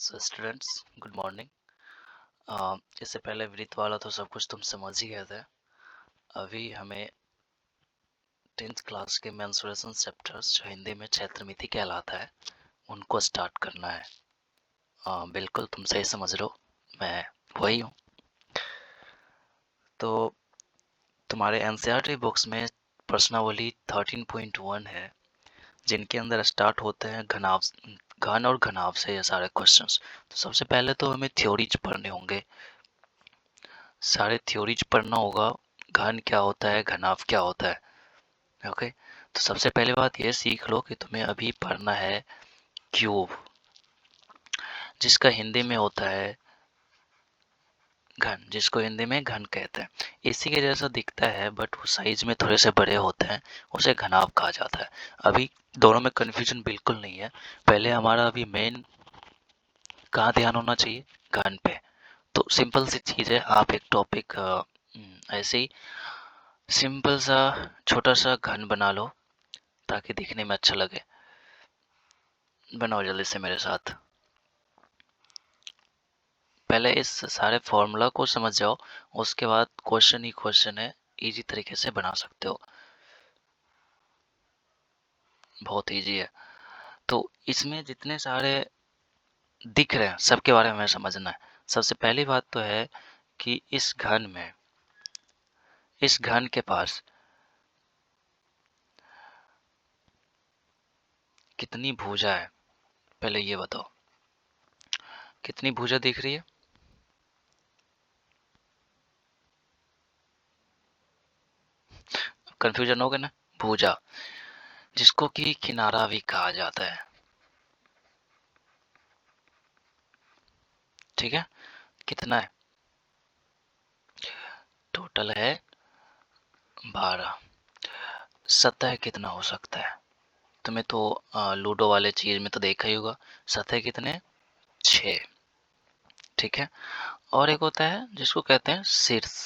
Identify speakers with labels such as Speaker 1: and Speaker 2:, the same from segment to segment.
Speaker 1: So students, good morning. इससे पहले वृत्त वाला तो सब कुछ तुम समझ ही गए थे। अभी हमें 10th क्लास के मेंसुरेशन चैप्टर्स जो हिंदी में क्षेत्रमिति कहलाता है उनको स्टार्ट करना है। बिल्कुल तुम सही समझ रहे हो, मैं वही हूँ। तो तुम्हारे एनसीईआरटी बुक्स में प्रश्नावली 13.1 है, जिनके अंदर स्टार्ट होते हैं घन और घनाभ से ये सारे क्वेश्चंस। तो सबसे पहले तो हमें थ्योरीज पढ़ने होंगे, सारे थ्योरीज पढ़ना होगा। घन क्या होता है, घनाभ क्या होता है। ओके, तो सबसे पहले बात ये सीख लो कि तुम्हें अभी पढ़ना है क्यूब, जिसका हिंदी में होता है घन, जिसको हिंदी में घन कहते हैं। इसी के जैसा दिखता है बट वो साइज में थोड़े से बड़े होते हैं, उसे घनाभ कहा जाता है। अभी दोनों में कन्फ्यूजन बिल्कुल नहीं है। पहले हमारा अभी मेन कहाँ ध्यान होना चाहिए, घन पे। तो सिंपल सी चीज़ है, आप एक टॉपिक ऐसे ही सिंपल सा छोटा सा घन बना लो ताकि दिखने में अच्छा लगे। बनाओ जल्दी से मेरे साथ। पहले इस सारे फॉर्मूला को समझ जाओ, उसके बाद क्वेश्चन ही क्वेश्चन है, इजी तरीके से बना सकते हो, बहुत इजी है। तो इसमें जितने सारे दिख रहे हैं सबके बारे में हमें समझना है। सबसे पहली बात तो है कि इस घन के पास कितनी भुजा है, पहले ये बताओ कितनी भुजा दिख रही है। कंफ्यूजन हो गया ना, भुजा जिसको कि किनारा भी कहा जाता है। ठीक है, कितना है, टोटल है 12। सतह कितना हो सकता है, तुम्हें तो लूडो वाले चीज में तो देखा ही होगा। सतह कितने, 6। ठीक है, और एक होता है जिसको कहते हैं शीर्ष।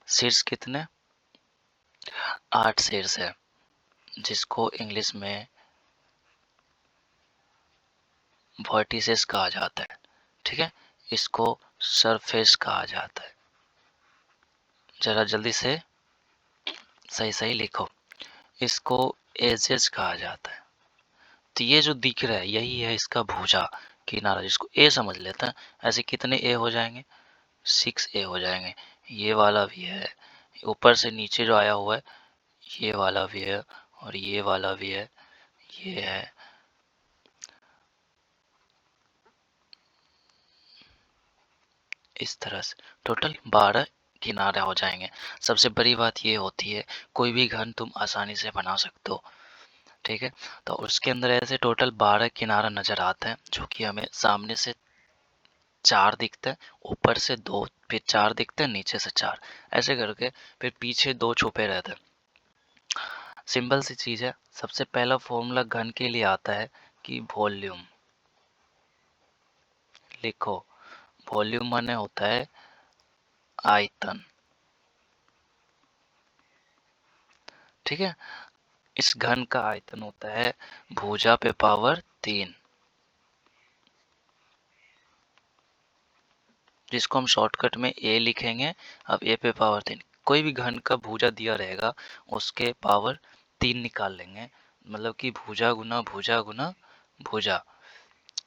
Speaker 1: शीर्ष कितने, 8 शीर्ष है, जिसको इंग्लिश में वर्टिसेस कहा जाता है। ठीक है, इसको सरफेस कहा जाता है। जरा जल्दी से सही सही लिखो, इसको एजेस कहा जाता है। तो ये जो दिख रहा है यही है इसका भुजा, किनारा, जिसको ए समझ लेते हैं। ऐसे कितने ए हो जाएंगे, 6 ए हो जाएंगे। ये वाला भी है, ऊपर से नीचे जो आया हुआ है ये वाला भी है, और ये वाला भी है, ये है। इस तरह से टोटल 12 किनारे हो जाएंगे। सबसे बड़ी बात ये होती है कोई भी घन तुम आसानी से बना सकते हो। ठीक है, तो उसके अंदर ऐसे टोटल 12 किनारा नजर आते हैं, जो कि हमें सामने से 4 दिखते हैं, ऊपर से 2, फिर 4 दिखते हैं, नीचे से 4, ऐसे करके फिर पीछे 2 छुपे रहते हैं। सिंपल सी चीज है। सबसे पहला फॉर्मूला घन के लिए आता है कि वॉल्यूम। लिखो, वॉल्यूम माने होता है आयतन। ठीक है, इस घन का आयतन होता है भुजा पे पावर 3, जिसको हम शॉर्टकट में ए लिखेंगे। अब ए पे पावर 3, कोई भी घन का भुजा दिया रहेगा उसके पावर 3 निकाल लेंगे, मतलब कि भुजा गुना भुजा गुना भुजा,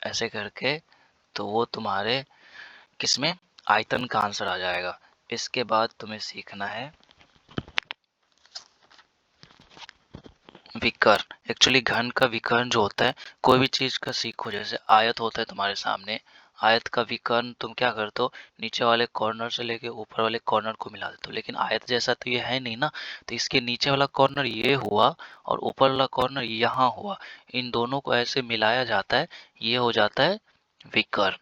Speaker 1: ऐसे करके। तो वो तुम्हारे किसमें, आयतन का आंसर आ जाएगा। इसके बाद तुम्हें सीखना है विकर्ण। एक्चुअली घन का विकर्ण जो होता है, कोई भी चीज का सीखो, जैसे आयत होता है तुम्हारे सामने, आयत का विकर्ण तुम क्या करते हो, नीचे वाले कॉर्नर से लेके ऊपर वाले कॉर्नर को मिला देते हो। लेकिन आयत जैसा तो ये है नहीं ना, तो इसके नीचे वाला कॉर्नर ये हुआ और ऊपर वाला कॉर्नर यहाँ हुआ, इन दोनों को ऐसे मिलाया जाता है, ये हो जाता है विकर्ण।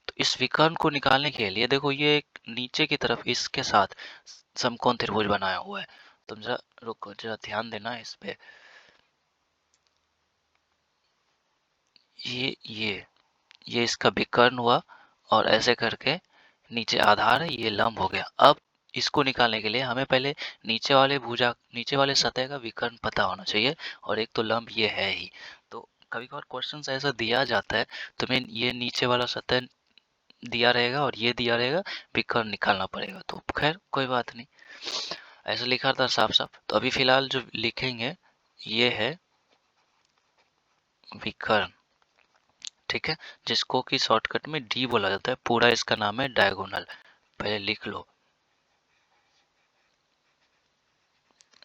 Speaker 1: तो इस विकर्ण को निकालने के लिए देखो, ये एक नीचे की तरफ इसके साथ समकोण त्रिभुज बनाया हुआ है। तुम जरा रुको, जरा ध्यान देना इस पे। ये इसका विकर्ण हुआ, और ऐसे करके नीचे आधार है, ये लंब हो गया। अब इसको निकालने के लिए हमें पहले नीचे वाले सतह का विकर्ण पता होना चाहिए, और एक तो लंब ये है ही। तो कभी कभार क्वेश्चन ऐसा दिया जाता है, तुम्हें ये नीचे वाला सतह दिया रहेगा और ये दिया रहेगा, विकर्ण निकालना पड़ेगा। तो खैर कोई बात नहीं, ऐसा लिखा था साफ साफ। तो अभी फिलहाल जो लिखेंगे ये है विकर्ण, ठीक है, जिसको कि शॉर्टकट में डी बोला जाता है। पूरा इसका नाम है डायगोनल, पहले लिख लो,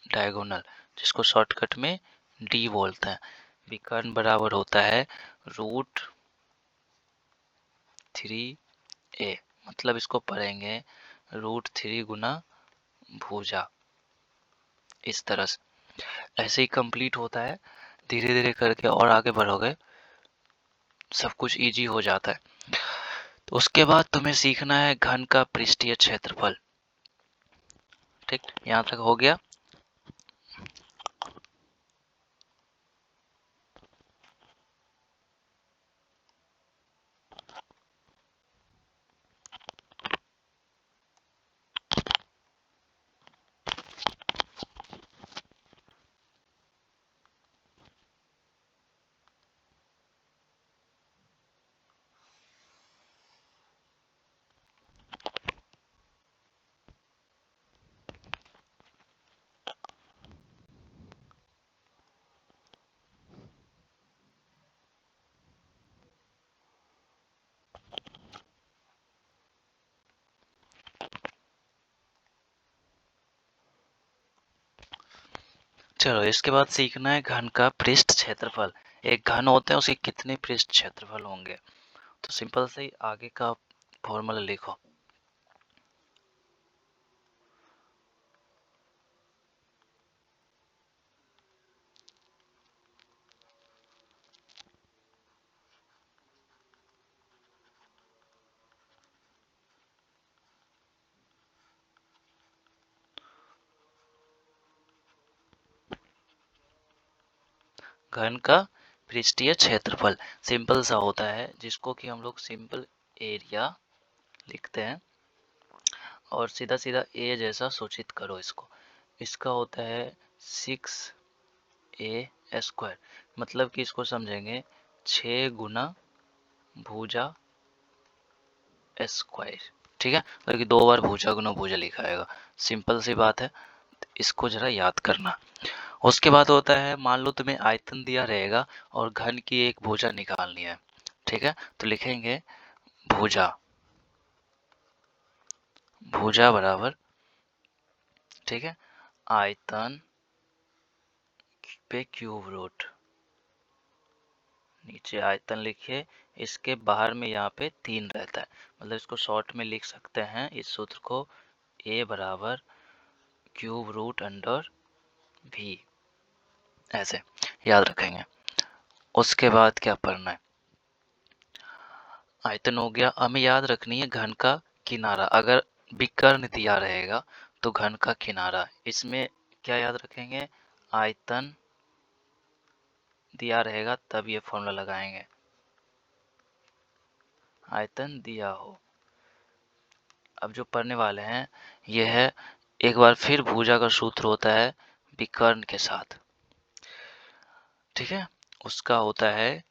Speaker 1: डायगोनल, जिसको शॉर्टकट में डी बोलते हैं। विकर्ण बराबर होता है √3a, मतलब इसको पढ़ेंगे √3 गुना भुजा, इस तरह से। ऐसे ही कंप्लीट होता है, धीरे धीरे करके और आगे बढ़ोगे सब कुछ इजी हो जाता है। तो उसके बाद तुम्हें सीखना है घन का पृष्ठीय क्षेत्रफल। ठीक, यहाँ तक हो गया। चलो इसके बाद सीखना है घन का पृष्ठ क्षेत्रफल। एक घन होता है, उसके कितने पृष्ठ क्षेत्रफल होंगे। तो सिंपल से ही आगे का फॉर्मूला लिखो। घन का पृष्ठीय क्षेत्रफल सिंपल सा होता है, जिसको कि हम लोग सिंपल एरिया लिखते हैं, और सीधा सीधा ए जैसा सूचित करो इसको। इसका होता है 6a², मतलब कि इसको समझेंगे 6 गुना भुजा स्क्वायर। ठीक है, क्योंकि 2 बार भुजा गुना भुजा लिखा आएगा, सिंपल सी बात है, इसको जरा याद करना। उसके बाद होता है, मान लो तुम्हें आयतन दिया रहेगा और घन की एक भुजा निकालनी है। ठीक है, तो लिखेंगे भुजा, भुजा बराबर, ठीक है, आयतन पे क्यूब रूट, नीचे आयतन लिखिए, इसके बाहर में यहाँ पे 3 रहता है, मतलब इसको शॉर्ट में लिख सकते हैं इस सूत्र को, a बराबर क्यूब रूट अंडर v, ऐसे याद रखेंगे। उसके बाद क्या पढ़ना है, आयतन हो गया। हमें याद रखनी है घन का किनारा, अगर विकर्ण दिया रहेगा तो घन का किनारा, इसमें क्या याद रखेंगे, आयतन दिया रहेगा तब ये फॉर्मूला लगाएंगे, आयतन दिया हो। अब जो पढ़ने वाले हैं ये है, एक बार फिर भुजा का सूत्र होता है विकर्ण के साथ, ठीक है, उसका होता है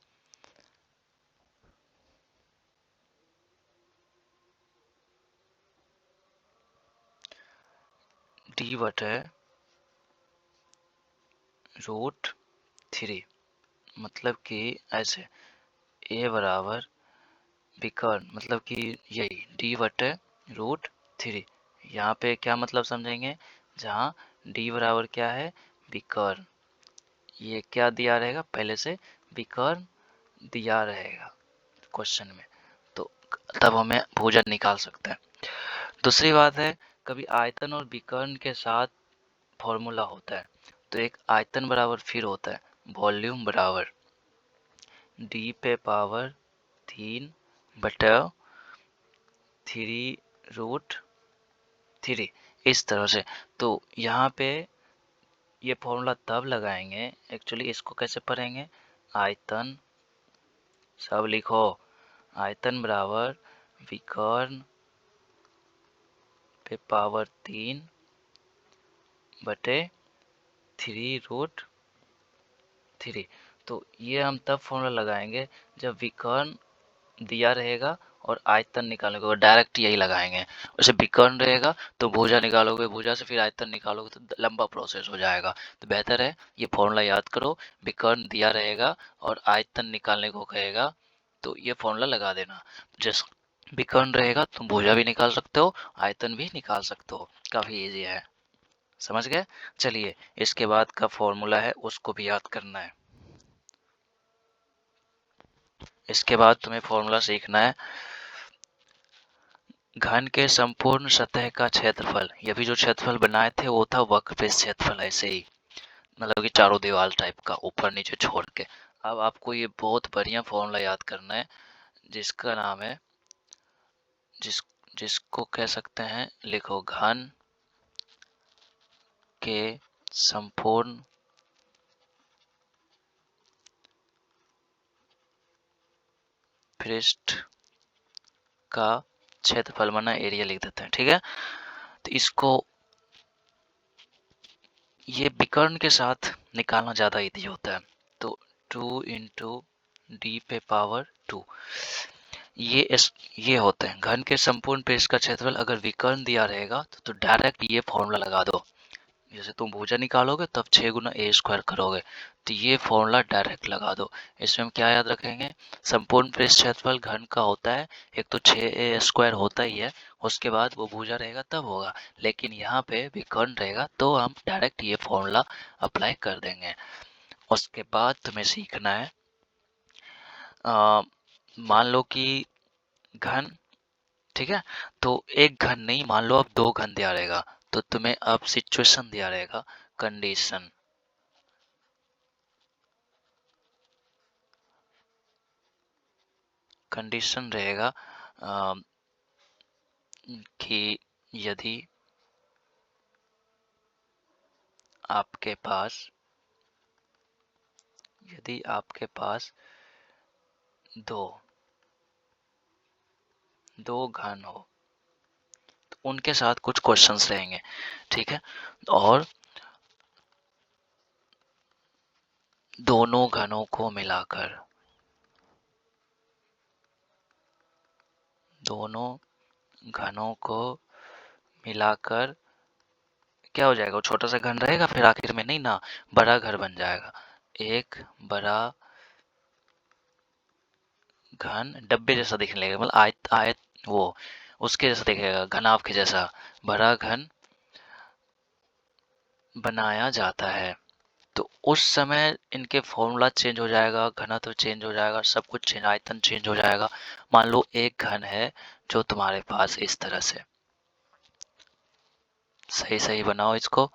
Speaker 1: d/√3, मतलब कि ऐसे a बराबर विकर्ण, मतलब कि यही d/√3। यहाँ पे क्या मतलब समझेंगे, जहाँ d बराबर क्या है, विकर्ण, ये क्या दिया रहेगा, पहले से विकर्ण दिया रहेगा क्वेश्चन में, तो तब हमें भुजा निकाल सकते हैं। दूसरी बात है, कभी आयतन और विकर्ण के साथ फॉर्मूला होता है, तो एक आयतन बराबर फिर होता है वॉल्यूम बराबर डी पे पावर 3/3√3, इस तरह से। तो यहाँ पे ये फॉर्मूला तब लगाएंगे, एक्चुअली इसको कैसे पढ़ेंगे, आयतन, सब लिखो, आयतन बराबर विकर्ण पे पावर 3/3√3। तो ये हम तब फॉर्मूला लगाएंगे जब विकर्ण दिया रहेगा और आयतन निकालने को डायरेक्ट यही लगाएंगे। वैसे विकर्ण रहेगा तो भुजा निकालोगे, भुजा से फिर आयतन निकालोगे तो लंबा प्रोसेस हो जाएगा। तो बेहतर है ये फॉर्मूला याद करो, विकर्ण दिया रहेगा और आयतन निकालने को कहेगा तो ये फॉर्मूला लगा देना। जिस विकर्ण रहेगा तुम भुजा भी निकाल सकते हो, आयतन भी निकाल सकते हो। काफी इजी है, समझ गए। चलिए इसके बाद का फॉर्मूला है उसको भी याद करना है। इसके बाद तुम्हें फॉर्मूला सीखना है घन के संपूर्ण सतह का क्षेत्रफल। ये भी जो क्षेत्रफल बनाए थे वो था वक्रपृष्ठ क्षेत्रफल, ऐसे ही मतलब कि चारों दीवार टाइप का ऊपर नीचे छोड़ के। अब आपको ये बहुत बढ़िया फॉर्मूला याद करना है जिसका नाम है जिसको कह सकते हैं, लिखो घन के संपूर्ण पृष्ठ का क्षेत्रफल, माना एरिया लिख देते हैं, ठीक है। तो इसको ये विकर्ण के साथ निकालना ज़्यादा इजी होता है। तो 2 इंटू डी पे पावर 2 ये होते हैं घन के संपूर्ण पृष्ठ का क्षेत्रफल। अगर विकर्ण दिया रहेगा तो डायरेक्ट ये फॉर्मूला लगा दो। जैसे तुम भुजा निकालोगे तब 6 गुना ए स्क्वायर करोगे तो ये फॉर्मूला डायरेक्ट लगा दो। इसमें हम क्या याद रखेंगे, संपूर्ण पृष्ठ क्षेत्रफल घन का होता है, एक तो 6 ए स्क्वायर होता ही है, उसके बाद वो भुजा रहेगा तब होगा, लेकिन यहाँ पे विकर्ण रहेगा तो हम डायरेक्ट ये फॉर्मूला अप्लाई कर देंगे। उसके बाद तुम्हें सीखना है मान लो कि घन, ठीक है, तो एक घन नहीं, मान लो अब 2 घन दिया रहेगा तो तुम्हें अब सिचुएशन दिया रहेगा, कंडीशन। कंडीशन रहेगा अ, कि यदि आपके पास यदि आपके पास दो दो घन हो तो उनके साथ कुछ क्वेश्चंस रहेंगे, ठीक है। और दोनों घनों को मिलाकर दोनों घनों को मिलाकर क्या हो जाएगा, वो छोटा सा घन रहेगा फिर आखिर में नहीं ना, बड़ा घर बन जाएगा। एक बड़ा घन डब्बे जैसा दिखने लगेगा, मतलब आयत आयत वो उसके जैसा दिखेगा, घनाभ के जैसा बड़ा घन बनाया जाता है। तो उस समय इनके फॉर्मूला चेंज हो जाएगा, घनत्व चेंज हो जाएगा, सब कुछ चेंज, आयतन चेंज हो जाएगा। मान लो एक घन है जो तुम्हारे पास इस तरह से, सही सही बनाओ इसको,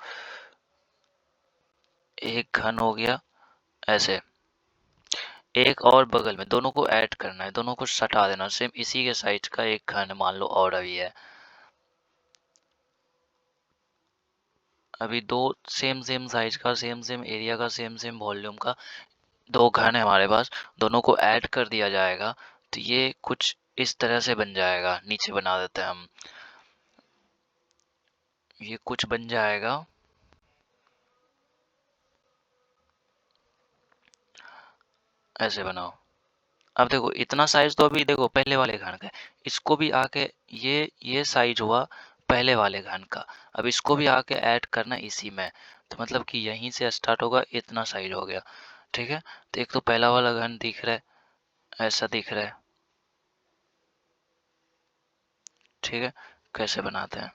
Speaker 1: एक घन हो गया ऐसे, एक और बगल में, दोनों को ऐड करना है, दोनों को सटा देना, सेम इसी के साइज का एक घन मान लो और अभी है। अभी दो सेम सेम साइज का, सेम सेम एरिया का, सेम सेम वॉल्यूम का दो घन है हमारे पास, दोनों को ऐड कर दिया जाएगा तो ये कुछ इस तरह से बन जाएगा। नीचे बना देते हैं हम, ये कुछ बन जाएगा ऐसे, बनाओ। अब देखो इतना साइज तो अभी देखो पहले वाले घन का है, इसको भी आके ये साइज हुआ पहले वाले घन का, अब इसको भी आके ऐड करना इसी में, तो मतलब कि यहीं से स्टार्ट होगा, इतना साइज हो गया, ठीक है। तो एक तो पहला वाला घन दिख रहा है, ऐसा दिख रहा है, ठीक है। कैसे बनाते हैं,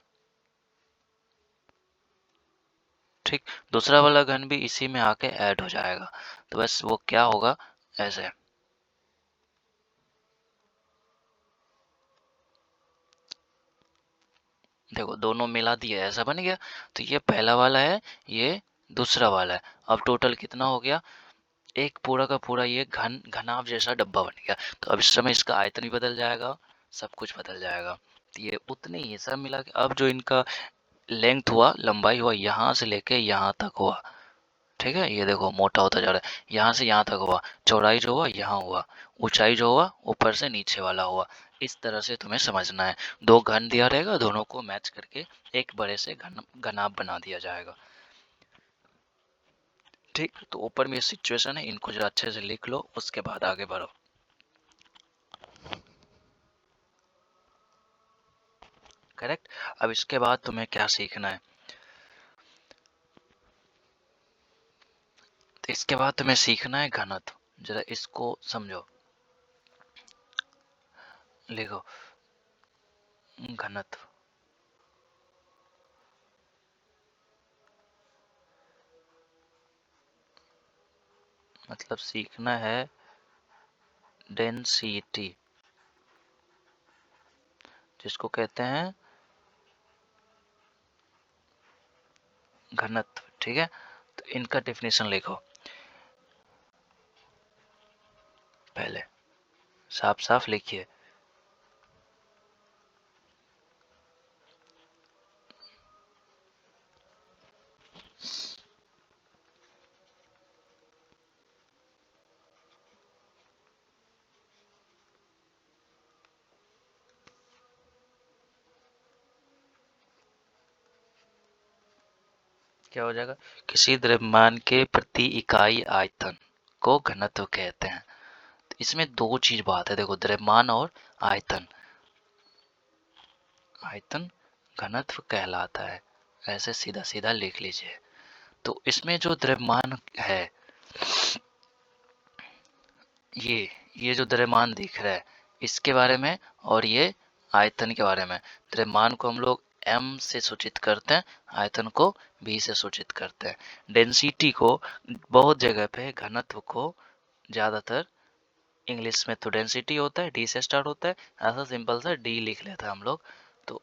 Speaker 1: ठीक। दूसरा वाला घन भी इसी में आके ऐड हो जाएगा, तो बस वो क्या होगा ऐसे, देखो दोनों मिला दिए ऐसा बन गया। तो ये पहला वाला है, ये दूसरा वाला है, अब टोटल कितना हो गया, एक पूरा का पूरा ये घनाभ जैसा डब्बा बन गया। तो अब इस समय इसका आयतन भी बदल जाएगा, सब कुछ बदल जाएगा। तो ये उतने ही सब मिला के अब जो इनका लेंथ हुआ, लंबाई हुआ, यहाँ से लेके यहाँ तक हुआ, ठीक है। ये देखो मोटा होता जा रहा है, यहाँ से यहाँ तक हुआ, चौड़ाई जो हुआ यहाँ हुआ, ऊंचाई जो हुआ ऊपर से नीचे वाला हुआ। इस तरह से तुम्हें समझना है, दो घन दिया रहेगा, दोनों को मैच करके एक बड़े से घनाभ बना दिया जाएगा, ठीक, तो ऊपर में ये सिचुएशन है, इनको जो अच्छे से लिख लो, उसके बाद आगे बढ़ो। करेक्ट। अब इसके बाद तुम्हें क्या सीखना है, तो इसके बाद तुम्हें सीखना है घनत्व। जरा इसको समझो, लिखो घनत्व। मतलब सीखना है डेंसिटी, जिसको कहते हैं घनत्व। ठीक है, तो इनका डेफिनेशन लिखो पहले, साफ साफ लिखिए। क्या हो जाएगा, किसी द्रव्यमान के प्रति इकाई आयतन को घनत्व कहते हैं। तो इसमें दो चीज बात है, देखो, द्रव्यमान और आयतन। आयतन घनत्व कहलाता है, ऐसे सीधा सीधा लिख लीजिए। तो इसमें जो द्रव्यमान है, ये जो द्रव्यमान दिख रहा है, इसके बारे में, और ये आयतन के बारे में। द्रव्यमान को हम लोग m से सूचित करते हैं, आयतन को b से सूचित करते हैं। डेंसिटी को बहुत जगह पे, घनत्व को ज्यादातर इंग्लिश में तो डेंसिटी होता है, डी से स्टार्ट होता है, ऐसा सिंपल सा डी लिख लेता है हम लोग। तो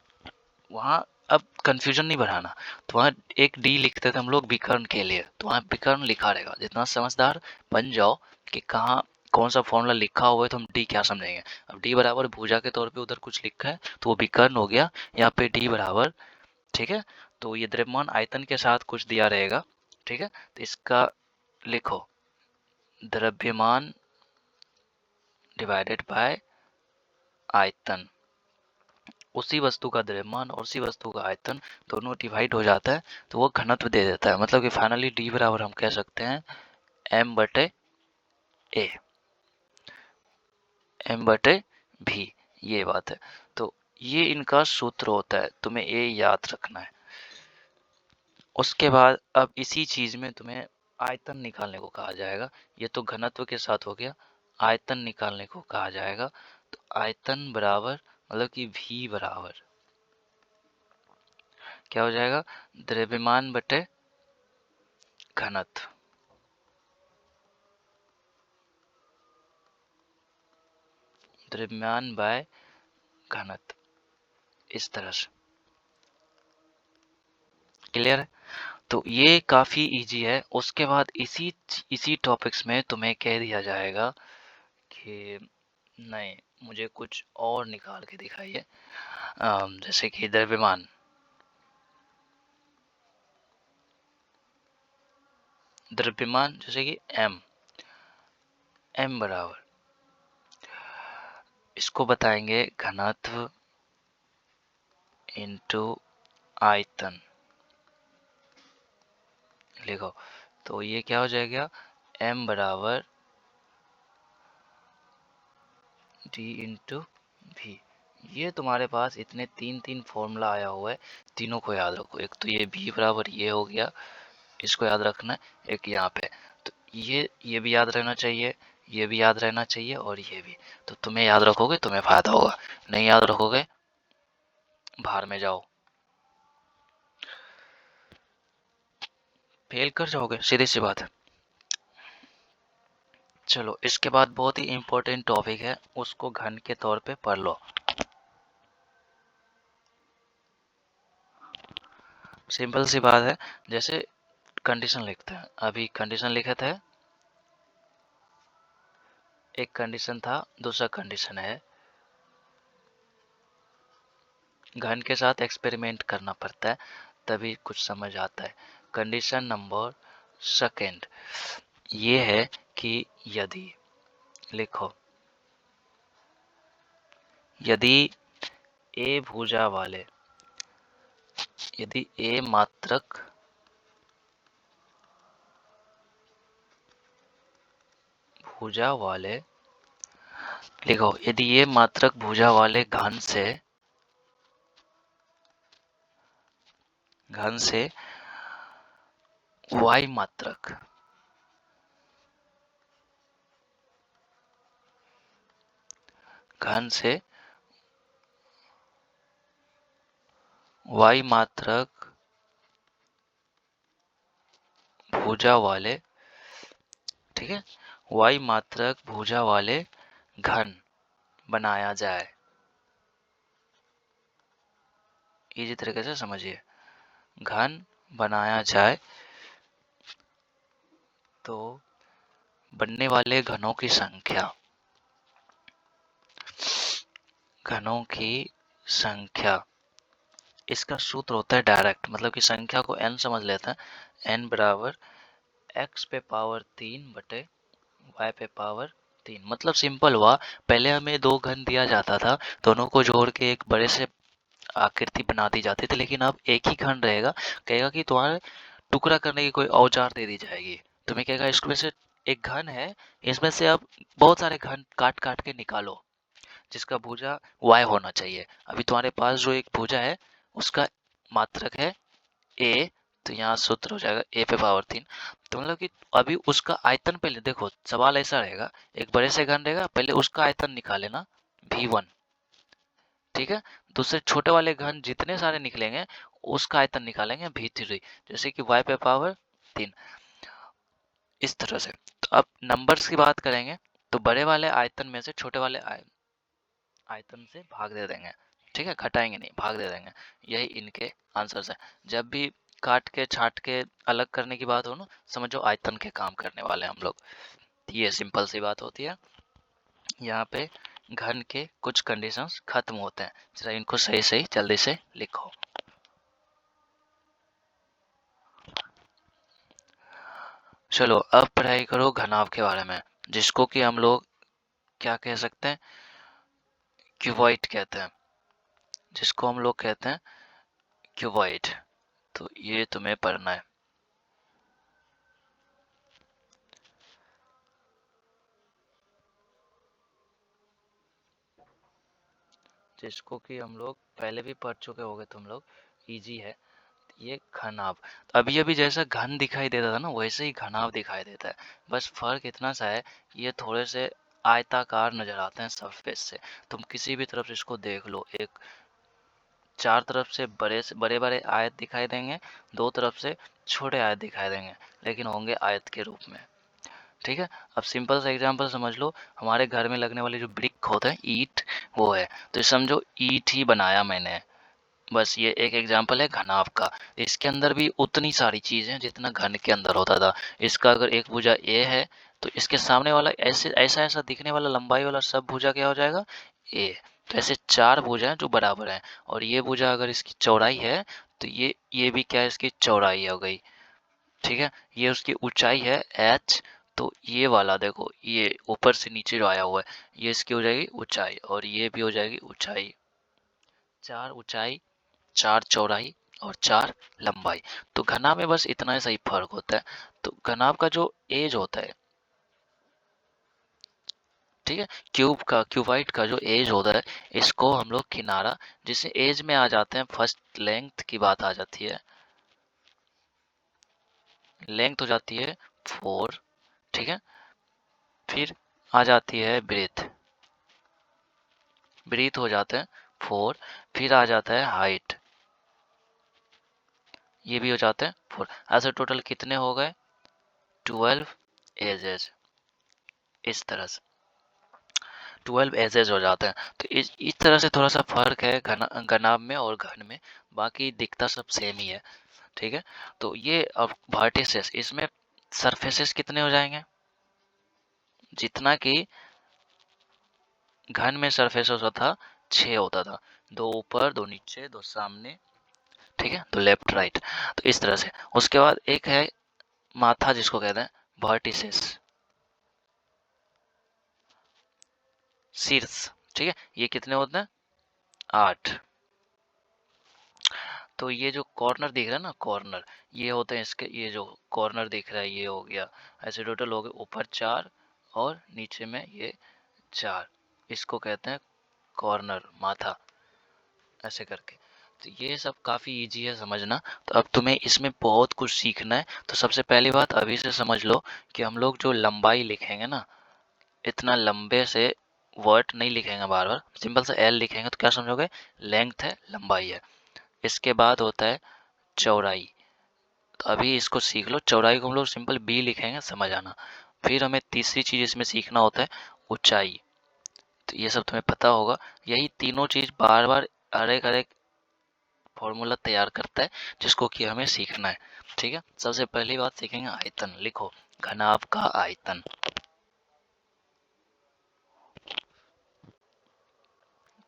Speaker 1: वहाँ अब कंफ्यूजन नहीं बढ़ाना, तो वहाँ एक डी लिखते थे हम लोग विकर्ण के लिए, तो वहाँ विकर्ण लिखा रहेगा। जितना समझदार बन जाओ कि कहाँ कौन सा फॉर्मूला लिखा हुआ है, तो हम डी क्या समझेंगे। अब डी बराबर भुजा के तौर पे उधर कुछ लिखा है, तो वो विकर्ण हो गया। यहाँ पे डी बराबर, ठीक है, तो ये द्रव्यमान आयतन के साथ कुछ दिया रहेगा। ठीक है, तो इसका लिखो द्रव्यमान डिवाइडेड बाय आयतन। उसी वस्तु का द्रव्यमान और उसी वस्तु का आयतन दोनों डिवाइड हो जाता है, तो वो घनत्व दे देता है। मतलब कि फाइनली डी बराबर हम कह सकते हैं m बटे ए, m बटे भी, ये बात है। तो ये इनका सूत्र होता है, तुम्हें ये याद रखना है। उसके बाद अब इसी चीज में तुम्हें आयतन निकालने को कहा जाएगा। ये तो घनत्व के साथ हो गया, आयतन निकालने को कहा जाएगा। तो आयतन बराबर, मतलब कि v बराबर क्या हो जाएगा, द्रव्यमान बटे घनत्व। द्रव्यमान बाय घनत्व, इस तरह से। क्लियर है, तो ये काफी इजी है। उसके बाद इसी टॉपिक्स में तुम्हें कह दिया जाएगा कि नहीं, मुझे कुछ और निकाल के दिखाइए। जैसे कि द्रव्यमान, द्रव्यमान जैसे कि m बराबर, इसको बताएंगे घनत्व इंटू आयतन। लिखो, तो ये क्या हो जाएगा, m बराबर d इंटू भी। ये तुम्हारे पास इतने तीन तीन फॉर्मूला आया हुआ है, तीनों को याद रखो। एक तो ये v बराबर ये हो गया, इसको याद रखना है। एक यहाँ पे, तो ये भी याद रहना चाहिए, ये भी याद रहना चाहिए, और ये भी। तो तुम्हें याद रखोगे तुम्हें फायदा होगा, नहीं याद रखोगे बाहर में जाओ, फेल कर जाओगे, सीधी सी बात है। चलो, इसके बाद बहुत ही इंपॉर्टेंट टॉपिक है, उसको घन के तौर पे पढ़ लो। सिंपल सी बात है, जैसे कंडीशन लिखते हैं, अभी कंडीशन लिखे थे, एक कंडीशन था, दूसरा कंडीशन है। घन के साथ एक्सपेरिमेंट करना पड़ता है, तभी कुछ समझ आता है। कंडीशन नंबर सेकेंड ये है कि यदि, लिखो, यदि ए भुजा वाले, यदि ए मात्रक भुजा वाले, लिखो, यदि ये मात्रक भुजा वाले घन से वाई मात्रक घन से वाई मात्रक भुजा वाले, ठीक है, वाई मात्रक भुजा वाले घन बनाया जाए। इसी तरीके से समझिए, घन बनाया जाए तो बनने वाले घनों की संख्या, इसका सूत्र होता है डायरेक्ट, मतलब कि संख्या को n समझ लेते हैं, n बराबर x पे पावर 3 बटे y पे पावर 3। मतलब सिंपल हुआ, पहले हमें दो घन दिया जाता था, दोनों को जोड़ के एक बड़े से आकृति बना दी जाती थी, लेकिन अब एक ही घन रहेगा। कहेगा कि तुम्हारे टुकड़ा करने की कोई औजार दे दी जाएगी, तुम्हें कहेगा इसमें से एक घन है, इसमें से अब बहुत सारे घन काट काट के निकालो जिसका भुजा y होना चाहिए। अभी तुम्हारे पास जो एक भुजा है उसका मात्रक है a, तो यहाँ सूत्र हो जाएगा a पे पावर 3। तो मतलब कि अभी उसका आयतन, पहले देखो सवाल ऐसा रहेगा, एक बड़े से घन रहेगा, पहले उसका आयतन निकाले ना, v1, ठीक है, दूसरे छोटे वाले घन जितने सारे निकलेंगे उसका आयतन निकालेंगे v3, जैसे कि y पे पावर 3, इस तरह से। तो अब नंबर्स की बात करेंगे तो बड़े वाले आयतन में से छोटे वाले आयतन से भाग दे देंगे, ठीक है, घटाएंगे नहीं, भाग दे देंगे। यही इनके आंसर्स है। जब भी काट के छाट के अलग करने की बात हो ना, समझो आयतन के काम करने वाले हम लोग। ये सिंपल सी बात होती है। यहाँ पे घन के कुछ कंडीशंस खत्म होते हैं, जरा इनको सही सही जल्दी से लिखो। चलो अब पढ़ाई करो घनाभ के बारे में, जिसको कि हम लोग क्या कह सकते हैं, क्यूबॉइड कहते हैं, जिसको हम लोग कहते हैं क्यूबॉइड। तो ये तुम्हें पढ़ना है। जिसको कि हम लोग पहले भी पढ़ चुके होंगे तुम लोग, इजी है। ये घनाभ, अभी अभी जैसा घन दिखाई देता था ना, वैसे ही घनाभ दिखाई देता है। बस फर्क इतना सा है कि ये थोड़े से आयताकार नजर आते हैं सरफेस से। तुम किसी भी तरफ से इसको देख लो, एक चार तरफ से बड़े बड़े आयत दिखाई देंगे, दो तरफ से छोटे आयत दिखाई देंगे, लेकिन होंगे आयत के रूप में, ठीक है। अब सिंपल सा एग्जांपल समझ लो, हमारे घर में लगने वाले जो ब्रिक होते हैं, ईंट, वो है, तो समझो ईंट ही बनाया मैंने। बस ये एक एग्जांपल है घनाभ का। इसके अंदर भी उतनी सारी चीजें हैं जितना घन के अंदर होता था। इसका अगर एक भुजा ए है तो इसके सामने वाला ऐसे ऐसा ऐसा दिखने वाला लंबाई वाला सब भुजा क्या हो जाएगा, ए। तो ऐसे चार भुजा हैं जो बराबर हैं, और ये भुजा अगर इसकी चौड़ाई है तो ये भी क्या है, इसकी चौड़ाई हो गई, ठीक है। ये उसकी ऊंचाई है h, तो ये वाला देखो, ये ऊपर से नीचे जो आया हुआ है, ये इसकी हो जाएगी ऊंचाई, और ये भी हो जाएगी ऊंचाई। चार ऊंचाई, चार चौड़ाई और चार लंबाई। तो घनाभ में बस इतना सा ही फर्क होता है। तो घनाभ का जो एज होता है, ठीक है, क्यूबाइड का जो एज होता है, इसको हम लोग किनारा, जिसे एज में आ जाते हैं, फर्स्ट लेंथ की बात आ जाती है, लेंथ हो जाती है 4, ठीक है, फिर आ जाती है ब्रेथ, ब्रीथ हो जाते हैं 4, फिर आ जाता है हाइट, ये भी हो जाते हैं 4। ऐसे टोटल कितने हो गए, 12 एजेस, इस तरह से 12 एजेस हो जाते हैं। तो इस तरह से थोड़ा सा फर्क है घनाभ में और घन में, बाकी दिखता सब सेम ही है, ठीक है। तो ये अब वर्टिसेस, इसमें सरफेसेस कितने हो जाएंगे, जितना कि घन में सरफेस होता था 6 होता था, दो ऊपर, दो नीचे, दो सामने, ठीक है, तो लेफ्ट राइट। तो इस तरह से उसके बाद एक है माथा, जिसको कहते हैं वर्टिसेस, शीर्ष, ठीक है, ये कितने होते हैं, 8। तो ये जो कॉर्नर दिख रहा है ना, कॉर्नर, ये होते हैं इसके, ये जो कॉर्नर दिख रहा है ये हो गया, ऐसे टोटल हो गए ऊपर 4 और नीचे में ये 4, इसको कहते हैं कॉर्नर, माथा, ऐसे करके। तो ये सब काफ़ी इजी है समझना। तो अब तुम्हें इसमें बहुत कुछ सीखना है। तो सबसे पहली बात अभी से समझ लो कि हम लोग जो लंबाई लिखेंगे ना, इतना लंबे से वर्ड नहीं लिखेंगे बार बार, सिंपल सा एल लिखेंगे तो क्या समझोगे, लेंथ है, लंबाई है। इसके बाद होता है चौड़ाई। तो अभी इसको सीख लो, चौड़ाई को हम लोग सिंपल बी लिखेंगे, समझ आना। फिर हमें तीसरी चीज इसमें सीखना होता है ऊंचाई। तो ये सब तुम्हें पता होगा। यही तीनों चीज बार बार हर एक फॉर्मूला तैयार करता है, जिसको कि हमें सीखना है। ठीक है, सबसे पहली बात सीखेंगे आयतन। लिखो, घनाभ का आयतन।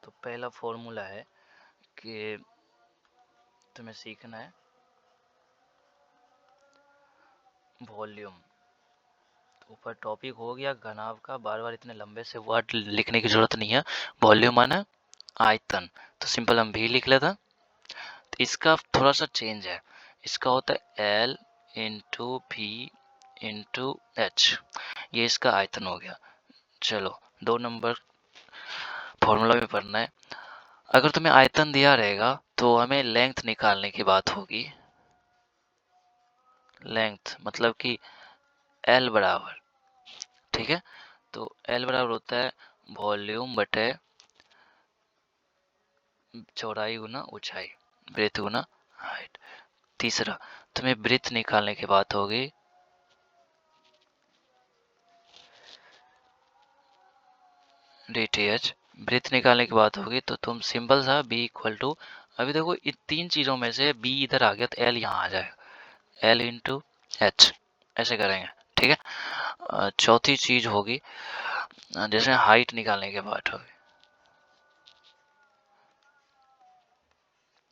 Speaker 1: तो पहला फॉर्मूला है कि तुम्हें सीखना है वॉल्यूम। तो ऊपर टॉपिक हो गया घनाभ का, बार बार इतने लंबे से वर्ड लिखने की जरूरत नहीं है। वॉल्यूम माना आयतन, तो सिंपल हम भी लिख लेते हैं। तो इसका थोड़ा सा चेंज है, इसका होता है एल इंटू भी इंटू एच, ये इसका आयतन हो गया। चलो 2 नंबर फॉर्मूला में पढ़ना है। अगर तुम्हें आयतन दिया रहेगा तो हमें लेंथ निकालने की बात होगी। लेंथ मतलब कि एल बराबर, ठीक है, तो एल बराबर होता है वॉल्यूम बटे चौड़ाई गुना ऊंचाई, ब्रेथ गुना हाइट। तीसरा, तुम्हें ब्रेथ निकालने की बात होगी। DTH ब्रेथ निकालने की बात होगी तो तुम सिंपल सा B इक्वल टू, अभी देखो इन तीन चीजों में से B इधर आ गया तो L यहाँ आ जाएगा, L इंटू एच, ऐसे करेंगे। ठीक है, चौथी चीज होगी जैसे हाइट निकालने की बात होगी,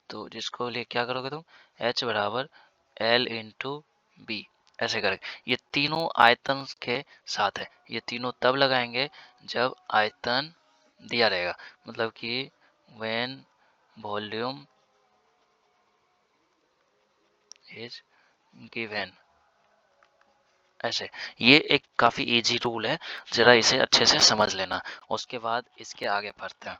Speaker 1: तो जिसको लिए क्या करोगे तुम, H बराबर L इंटू बी, ऐसे करेंगे। ये तीनों आयतन के साथ है, ये तीनों तब लगाएंगे जब आयतन दिया रहेगा, मतलब कि व्हेन वॉल्यूम इज गिवन, ऐसे। ये एक काफी इजी रूल है, जरा इसे अच्छे से समझ लेना। उसके बाद इसके आगे बढ़ते हैं,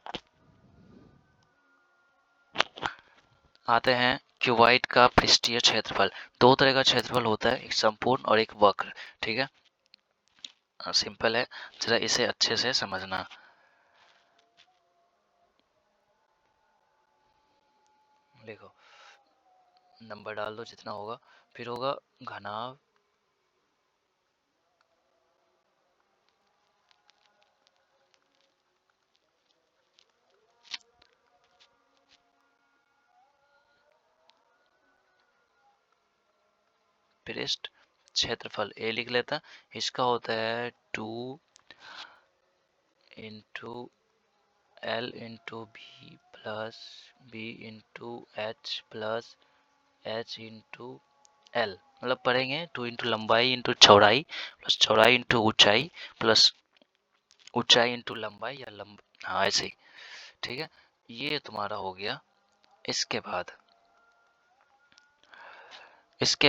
Speaker 1: आते हैं क्यूबॉइड का पृष्ठीय क्षेत्रफल। दो तरह का क्षेत्रफल होता है, एक संपूर्ण और एक वक्र। ठीक है, सिंपल है, जरा इसे अच्छे से समझना। देखो, नंबर डाल दो जितना होगा, फिर होगा घनाभ पृष्ठ क्षेत्रफल, ए लिख लेता। इसका होता है 2 into L into B plus B into H plus H into L, मतलब पढ़ेंगे 2 इंटू लंबाई इंटू चौड़ाई प्लस चौड़ाई इंटू ऊंचाई प्लस ऊंचाई इंटू लंबाई या हाँ ऐसे ही। ठीक है, ये तुम्हारा हो गया। इसके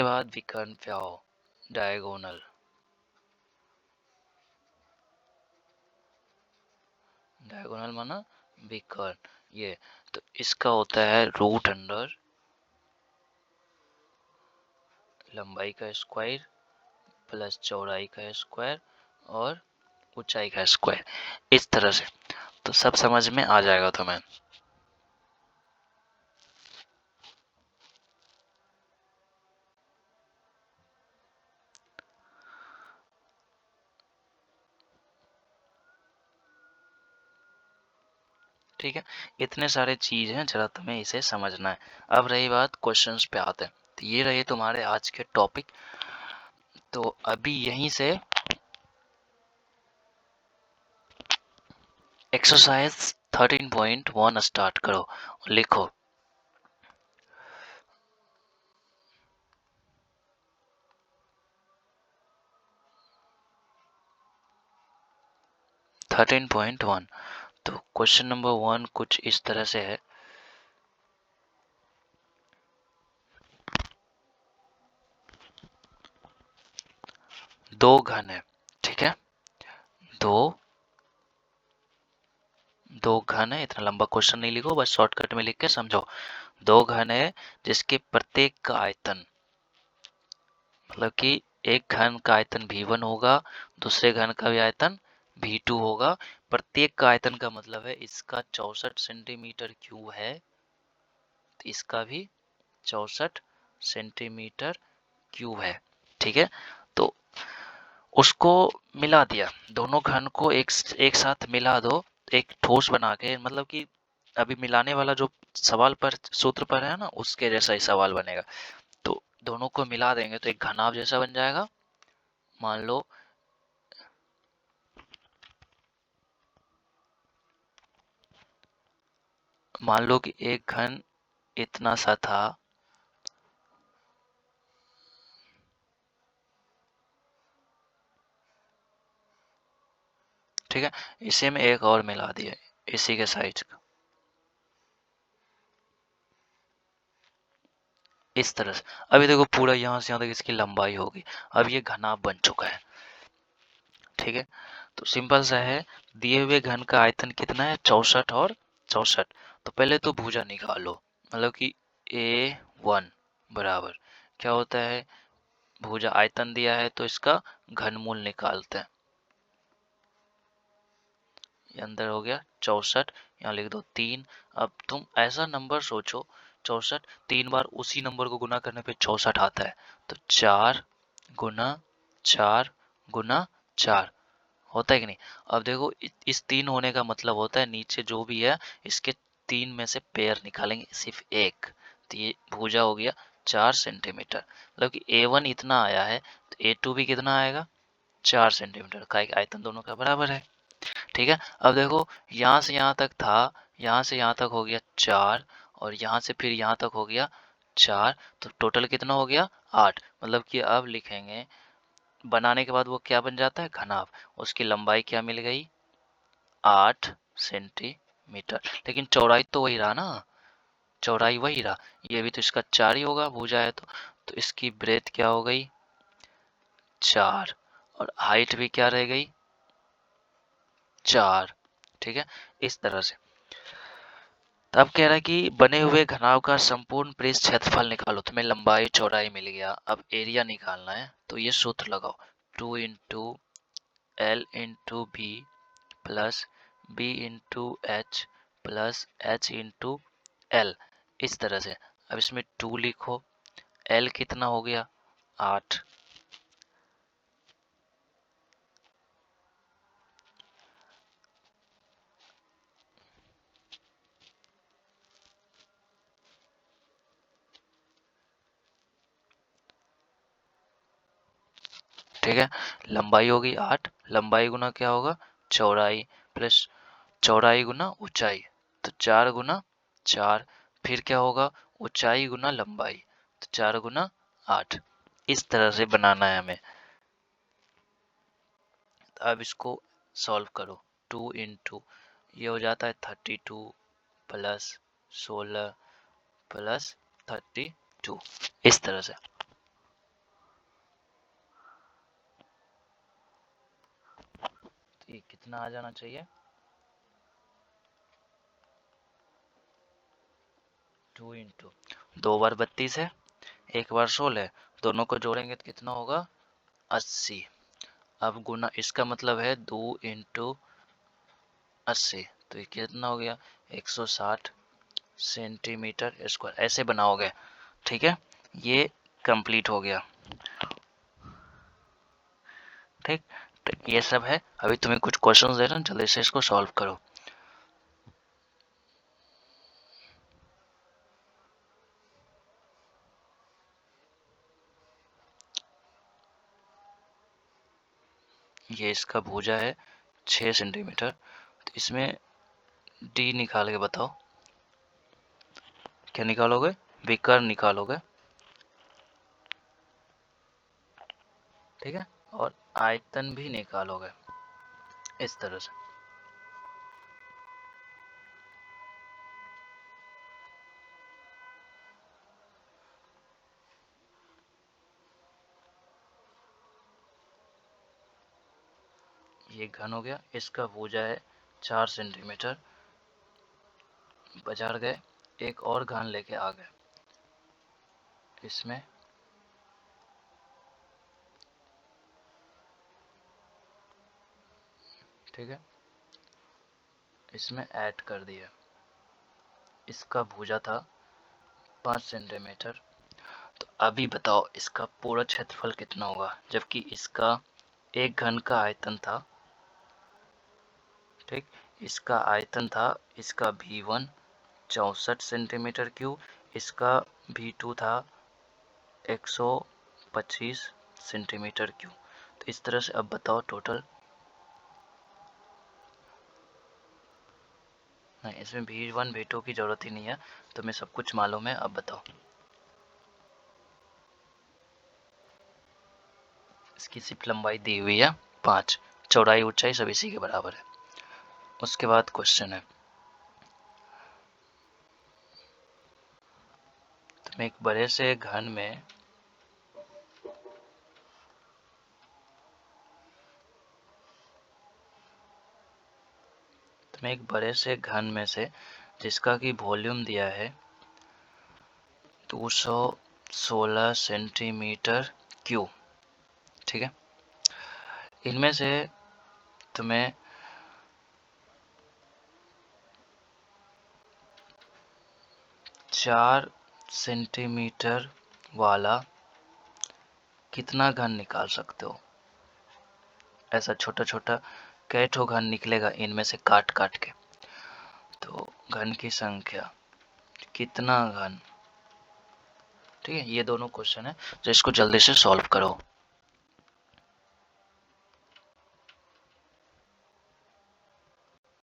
Speaker 1: बाद विकर्ण व्याव, डायगोनल, डायगोनल माना विकर्ण। ये तो इसका होता है रूट अंडर लंबाई का स्क्वायर प्लस चौड़ाई का स्क्वायर और ऊंचाई का स्क्वायर, इस तरह से। तो सब समझ में आ जाएगा तुम्हें। ठीक है, इतने सारे चीज हैं, जरा तुम्हें इसे समझना है। अब रही बात क्वेश्चंस पे आते हैं, तो ये रहे तुम्हारे आज के टॉपिक। तो अभी यहीं से एक्सरसाइज 13.1 स्टार्ट करो। लिखो, थर्टीन पॉइंट वन। तो क्वेश्चन नंबर 1 कुछ इस तरह से है। दो घन है, ठीक है, दो घन है, इतना लंबा क्वेश्चन नहीं लिखो, बस शॉर्टकट में लिख के समझो। दो घन है जिसके प्रत्येक का आयतन, मतलब कि एक घन का आयतन V1 होगा, दूसरे घन का भी आयतन V2 होगा। प्रत्येक का आयतन का मतलब है इसका 64 सेंटीमीटर क्यूब है, तो इसका भी 64 सेंटीमीटर क्यूब है। ठीक है, तो उसको मिला दिया, दोनों घन को एक साथ मिला दो, एक ठोस बना के, मतलब कि अभी मिलाने वाला जो सवाल पर सूत्र पर है ना, उसके जैसा ही सवाल बनेगा। तो दोनों को मिला देंगे तो एक घनाभ जैसा बन जाएगा। मान लो कि एक घन इतना सा था, ठीक है, इसी में एक और मिला दिया इसी के साइज का, इस तरह से। अभी देखो पूरा यहाँ से यहाँ तक इसकी लंबाई होगी, अब ये घनाभ बन चुका है। ठीक है, तो सिंपल सा है, दिए हुए घन का आयतन कितना है, 64 और 64। तो पहले तो भुजा निकालो, मतलब कि A1 बराबर क्या होता है, भुजा आयतन दिया है तो इसका घनमूल निकालते हैं। ये अंदर हो गया 64, यहाँ लिख दो 3। अब तुम ऐसा नंबर सोचो, 64 3 बार उसी नंबर को गुना करने पे 64 आता है, तो 4 गुना 4 गुना 4 होता है कि नहीं। अब देखो इस 3 होने का मतलब होता है नीचे जो भी है इसके 3 में से पेयर निकालेंगे सिर्फ एक, तो ये भुजा हो गया 4 सेंटीमीटर। मतलब कि A1 इतना आया है तो A2 भी कितना आएगा, 4 सेंटीमीटर का। एक आयतन दोनों का बराबर है। ठीक है, अब देखो यहाँ से यहाँ तक था, यहाँ से यहाँ तक हो गया 4, और यहाँ से फिर यहाँ तक हो गया 4, तो टोटल कितना हो गया 8। मतलब कि अब लिखेंगे, बनाने के बाद वो क्या बन जाता है, घनाभ। उसकी लंबाई क्या मिल गई, 8 सेंटीमीटर। लेकिन चौड़ाई तो वही रहा ना, चौड़ाई वही रहा, ये भी तो इसका 4 ही होगा, भुजा है तो इसकी ब्रेथ क्या हो गई, 4, और हाइट भी क्या रह गई, 4। ठीक है, इस तरह से। तो अब कह रहा है कि बने हुए घनाभ का संपूर्ण पृष्ठ क्षेत्रफल निकालो। तुम्हें लंबाई चौड़ाई मिल गया, अब एरिया निकालना है, तो ये सूत्र लगाओ, 2 into L into B plus B into H plus H into L, इस तरह से। अब इसमें 2 लिखो, एल कितना हो गया 8, ठीक है, लंबाई होगी 8, लंबाई गुना क्या होगा, चौड़ाई, प्लस चौड़ाई गुना ऊंचाई, तो 4 गुना 4, फिर क्या होगा, ऊंचाई गुना लंबाई, तो 4 गुना 8। इस तरह से बनाना है हमें। अब इसको सॉल्व करो, 2 इंटू ये हो जाता है 32 प्लस 16 प्लस 32, इस तरह से। तो ये कितना आ जाना चाहिए, 2 इंटू 2 बार 32 है, एक बार 16, दोनों को जोड़ेंगे तो कितना होगा 80। अब गुना इसका मतलब है 2 इंटू 80, तो ये कितना हो गया 160 सेंटीमीटर स्क्वायर, ऐसे बनाओगे। ठीक है, ये कंप्लीट हो गया। ठीक, तो ये सब है। अभी तुम्हें कुछ क्वेश्चंस दे रहा हूँ, जल्दी से इसको सॉल्व करो। ये इसका भुजा है 6 सेंटीमीटर, तो इसमें डी निकाल के बताओ, क्या निकालोगे, विकर्ण निकालोगे। ठीक है, और आयतन भी निकालोगे, इस तरह से। ये घन हो गया, इसका भुजा है 4 सेंटीमीटर। बाजार गए, एक और घन लेके आ गए, इसमें ठीक है, इसमें ऐड कर दिया। इसका भुजा था 5 सेंटीमीटर। तो अभी बताओ इसका पूरा क्षेत्रफल कितना होगा, जबकि इसका एक घन का आयतन था, ठीक, इसका आयतन था, इसका V1 64 सेंटीमीटर क्यूब, इसका V2 था 125 सेंटीमीटर क्यूब। तो इस तरह से अब बताओ टोटल। नहीं, इसमें V1 V2 की जरूरत ही नहीं है, तुम्हें सब कुछ मालूम है। अब बताओ इसकी सिर्फ लंबाई दी हुई है 5, चौड़ाई ऊंचाई सब इसी के बराबर है। उसके बाद क्वेश्चन है, तुम एक बड़े से घन में से जिसका कि वॉल्यूम दिया है 216 सेंटीमीटर क्यूब, ठीक है, इनमें से तुम्हें 4 सेंटीमीटर वाला कितना घन निकाल सकते हो। ऐसा छोटा छोटा कई ठो घन निकलेगा इनमें से काट काट के। तो घन की संख्या कितना घन, ठीक है, ये दोनों क्वेश्चन है, तो इसको जल्दी से सॉल्व करो।